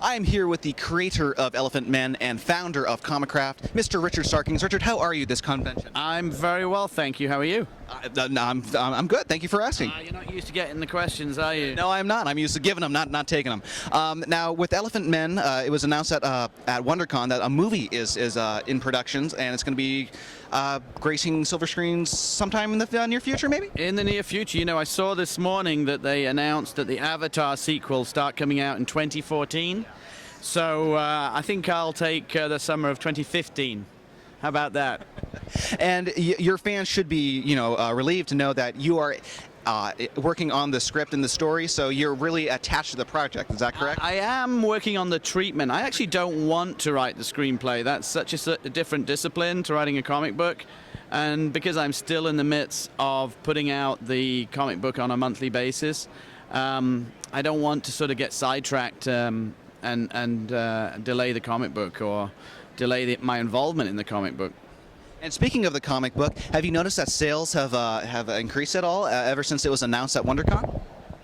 I'm here with the creator of Elephantmen and founder of Comicraft, Mr. Richard Starkings. Richard, how are you this convention? I'm very well, thank you. How are you? I'm good. Thank you for asking. You're not used to getting the questions, are you? No, I'm not. I'm used to giving them, not taking them. Now, with Elephantmen, it was announced at WonderCon that a movie is in productions, and it's going to be gracing silver screens sometime in the near future, maybe? In the near future. You know, I saw this morning that they announced that the Avatar sequel start coming out in 2014. So I think I'll take the summer of 2015. How about that? And your fans should be, relieved to know that you are working on the script and the story, so you're really attached to the project. Is that correct? I am working on the treatment. I actually don't want to write the screenplay. That's such a different discipline to writing a comic book. And because I'm still in the midst of putting out the comic book on a monthly basis, I don't want to sort of get sidetracked and delay the comic book or delay my involvement in the comic book. And speaking of the comic book, have you noticed that sales have increased at all ever since it was announced at WonderCon?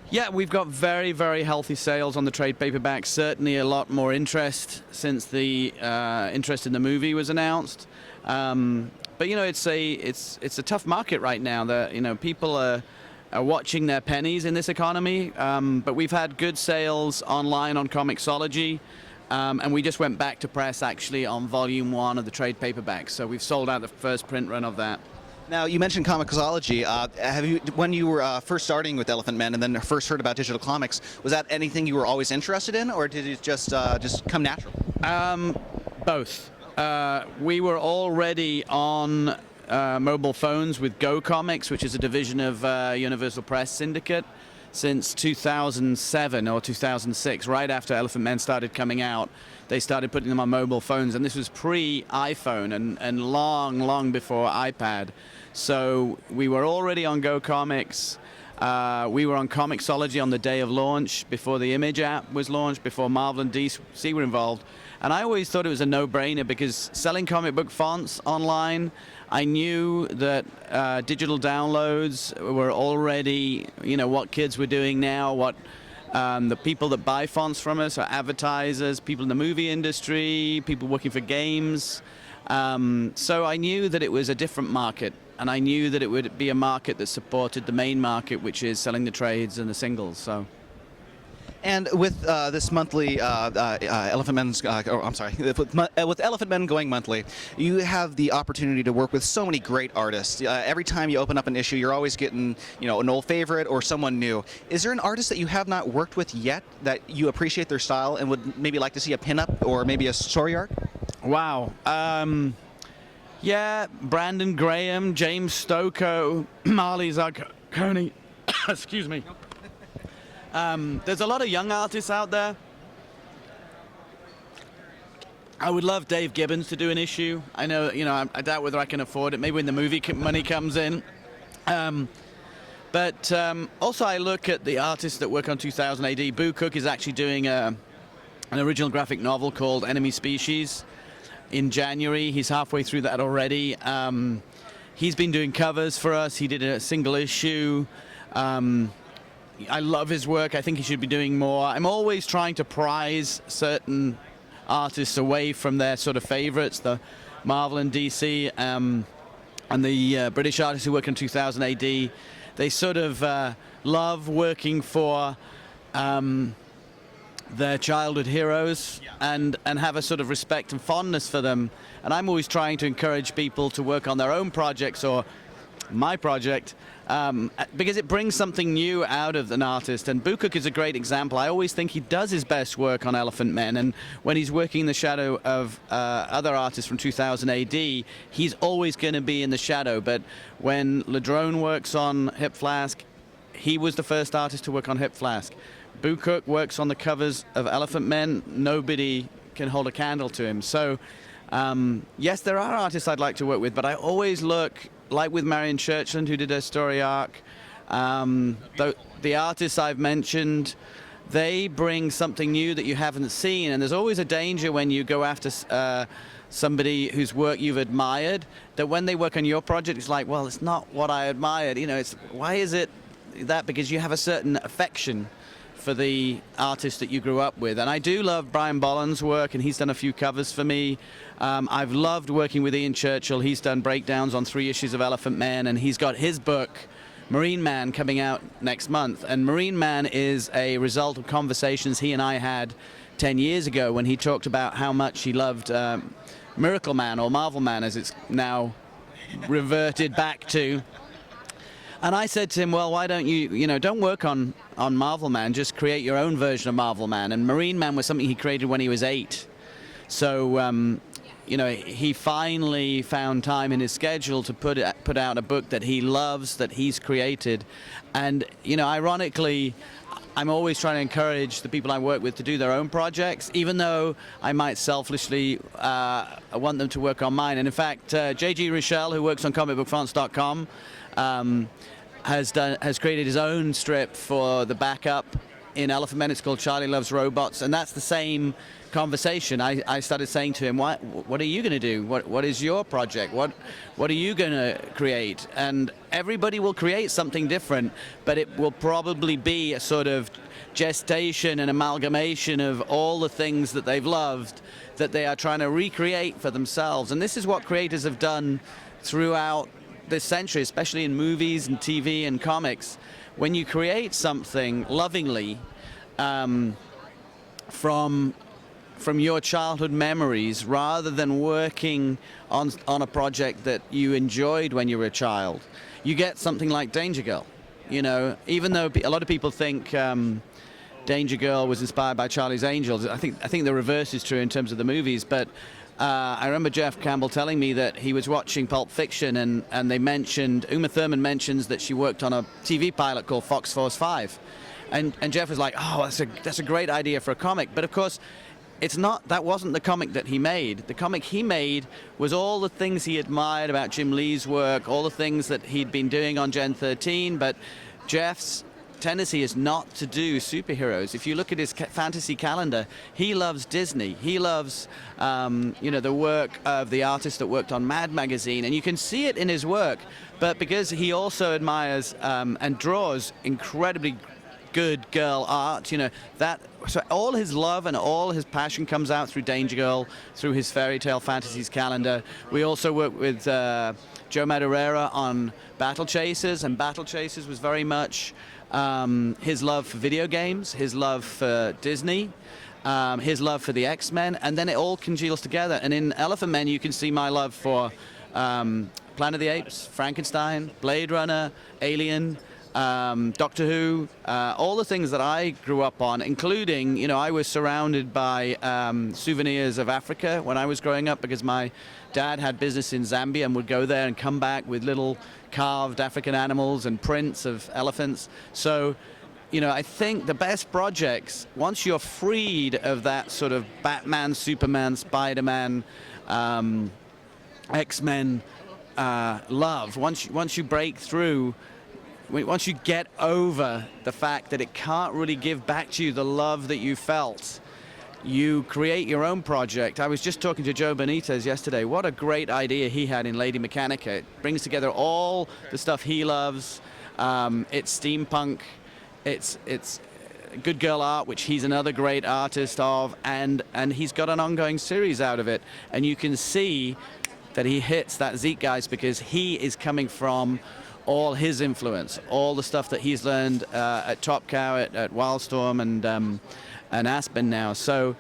Yeah, we've got very, very healthy sales on the trade paperback. Certainly a lot more interest since the interest in the movie was announced. But it's a tough market right now. People are watching their pennies in this economy. But we've had good sales online on Comixology. And we just went back to press, actually, on Volume 1 of the trade paperback. So we've sold out the first print run of that. Now, you mentioned Comixology. When you were first starting with Elephantmen and then first heard about digital comics, was that anything you were always interested in, or did it just come natural? Both. We were already on mobile phones with Go Comics, which is a division of Universal Press Syndicate, since 2007 or 2006, right after Elephantmen started coming out. They started putting them on mobile phones, and this was pre-iPhone and long before iPad. So we were already on Go Comics. We were on Comixology on the day of launch, before the Image app was launched, before Marvel and DC were involved. And I always thought it was a no-brainer because selling comic book fonts online, I knew that digital downloads were already, what kids were doing now, what the people that buy fonts from us are advertisers, people in the movie industry, people working for games. So I knew that it was a different market, and I knew that it would be a market that supported the main market, which is selling the trades and the singles. So. And with this monthly Elephantmen's, with Elephantmen going monthly, you have the opportunity to work with so many great artists. Every time you open up an issue, you're always getting, an old favorite or someone new. Is there an artist that you have not worked with yet that you appreciate their style and would maybe like to see a pinup or maybe a story arc? Wow. Yeah, Brandon Graham, James Stokoe, Marley Zarconi. Excuse me. There's a lot of young artists out there. I would love Dave Gibbons to do an issue. I know, I doubt whether I can afford it. Maybe when the movie money comes in. But also I look at the artists that work on 2000 AD. Boo Cook is actually doing an original graphic novel called Enemy Species in January. He's halfway through that already. He's been doing covers for us. He did a single issue. I love his work. I think he should be doing more. I'm always trying to prize certain artists away from their sort of favorites, the Marvel and DC, and the British artists who work in 2000 AD. They sort of love working for their childhood heroes and have a sort of respect and fondness for them. And I'm always trying to encourage people to work on their own projects or my project, because it brings something new out of an artist. And Boo Cook is a great example. I always think he does his best work on Elephantmen, and when he's working in the shadow of other artists from 2000 AD, he's always going to be in the shadow. But when Ladrone works on Hip Flask, he was the first artist to work on Hip Flask. Boo Cook works on the covers of Elephantmen. Nobody can hold a candle to him. So, yes, there are artists I'd like to work with, but I always look, like with Marion Churchland, who did her story arc, the artists I've mentioned, they bring something new that you haven't seen. And there's always a danger when you go after somebody whose work you've admired, that when they work on your project, it's like, well, it's not what I admired. Why is it that? Because you have a certain affection for the artist that you grew up with. And I do love Brian Bolland's work, and he's done a few covers for me. I've loved working with Ian Churchill. He's done breakdowns on 3 issues of Elephantmen, and he's got his book, Marine Man, coming out next month. And Marine Man is a result of conversations he and I had 10 years ago when he talked about how much he loved Miracle Man, or Marvel Man as it's now reverted back to. And I said to him, well, why don't you don't work on Marvel Man, just create your own version of Marvel Man. And Marine Man was something he created when he was 8. So, he finally found time in his schedule to put out a book that he loves, that he's created. And, ironically, I'm always trying to encourage the people I work with to do their own projects, even though I might selfishly want them to work on mine. And in fact, J.G. Rochelle, who works on comicbookfrance.com, has created his own strip for the backup in Elephantmen. It's called Charlie Loves Robots, and that's the same conversation. I started saying to him, what are you going to do? What is your project? What are you going to create? And everybody will create something different, but it will probably be a sort of gestation and amalgamation of all the things that they've loved that they are trying to recreate for themselves. And this is what creators have done throughout this century, especially in movies and TV and comics. When you create something lovingly from your childhood memories, rather than working on a project that you enjoyed when you were a child, you get something like Danger Girl. Even though a lot of people think Danger Girl was inspired by Charlie's Angels, I think the reverse is true in terms of the movies. But I remember Jeff Campbell telling me that he was watching Pulp Fiction, and they mentioned, Uma Thurman mentions that she worked on a TV pilot called Fox Force 5. And Jeff was like, oh, that's a great idea for a comic. But of course, that wasn't the comic that he made. The comic he made was all the things he admired about Jim Lee's work, all the things that he'd been doing on Gen 13, but Jeff's tendency is not to do superheroes. If you look at his fantasy calendar, he loves Disney. He loves, the work of the artist that worked on Mad Magazine, and you can see it in his work. But because he also admires and draws incredibly good girl art, so all his love and all his passion comes out through Danger Girl, through his fairy tale fantasies calendar. We also work with Joe Madureira on Battle Chasers, and Battle Chasers was very much his love for video games, his love for Disney, his love for the X-Men, and then it all congeals together. And in Elephantmen, you can see my love for Planet of the Apes, Frankenstein, Blade Runner, Alien, Doctor Who, all the things that I grew up on, including, I was surrounded by souvenirs of Africa when I was growing up, because my dad had business in Zambia and would go there and come back with little carved African animals and prints of elephants. So, I think the best projects, once you're freed of that sort of Batman, Superman, Spider-Man, X-Men love, once you break through, once you get over the fact that it can't really give back to you the love that you felt, you create your own project. I was just talking to Joe Benitez yesterday. What a great idea he had in Lady Mechanica. It brings together all the stuff he loves. It's steampunk. It's good girl art, which he's another great artist of, and he's got an ongoing series out of it. And you can see that he hits that zeitgeist because he is coming from all his influence, all the stuff that he's learned at Top Cow, at Wildstorm, and Aspen now. So,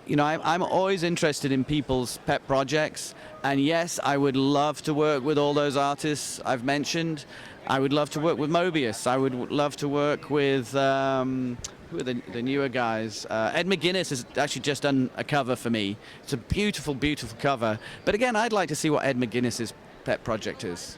I'm always interested in people's pet projects. And yes, I would love to work with all those artists I've mentioned. I would love to work with Mobius. I would love to work with, who are the newer guys? Ed McGuinness has actually just done a cover for me. It's a beautiful, beautiful cover. But again, I'd like to see what Ed McGuinness's pet project is.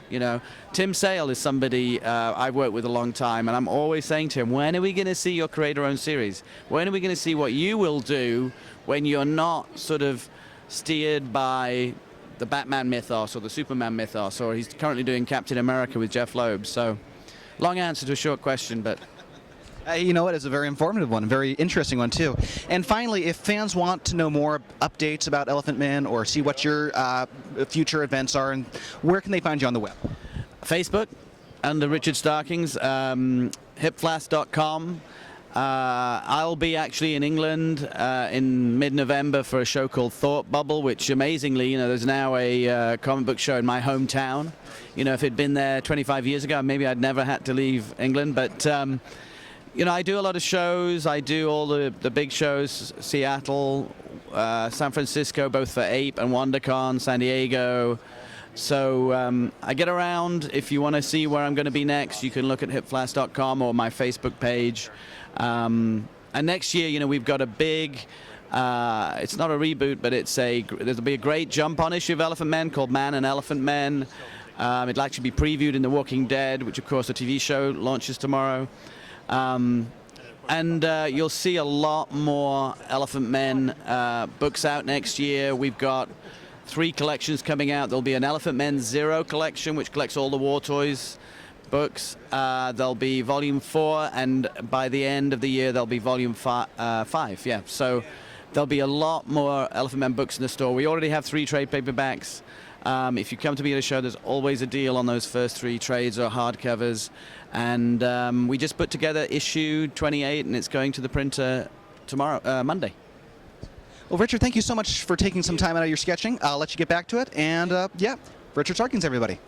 Tim Sale is somebody I've worked with a long time, and I'm always saying to him, when are we going to see your creator-owned series? When are we going to see what you will do when you're not sort of steered by the Batman mythos or the Superman mythos, or he's currently doing Captain America with Jeff Loeb? So, long answer to a short question, but You know what? It's a very informative one, a very interesting one, too. And finally, if fans want to know more updates about Elephantmen or see what your future events are, and where can they find you on the web? Facebook, under Richard Starkings, hipflask.com. I'll be actually in England in mid-November for a show called Thought Bubble, which amazingly, you know, there's now a comic book show in my hometown. You know, if it'd been there 25 years ago, maybe I'd never had to leave England. But, you know, I do a lot of shows. I do all the big shows, Seattle, San Francisco, both for Ape and WonderCon, San Diego. So I get around. If you want to see where I'm going to be next, you can look at hipflash.com or my Facebook page. And next year, you know, we've got a big, it's not a reboot, but there'll be a great jump-on issue of Elephantmen called Man and Elephantmen. It'll actually be previewed in The Walking Dead, which, of course, the TV show launches tomorrow. And you'll see a lot more Elephantmen books out next year. We've got 3 collections coming out. There'll be an Elephantmen Zero collection, which collects all the War Toys books. There'll be Volume 4, and by the end of the year, there'll be Volume 5. Yeah, so there'll be a lot more Elephantmen books in the store. We already have 3 trade paperbacks. If you come to me at a show, there's always a deal on those first 3 trades or hardcovers. And we just put together issue 28, and it's going to the printer tomorrow, Monday. Well, Richard, thank you so much for taking some time out of your sketching. I'll let you get back to it. And yeah, Richard Starkings, everybody.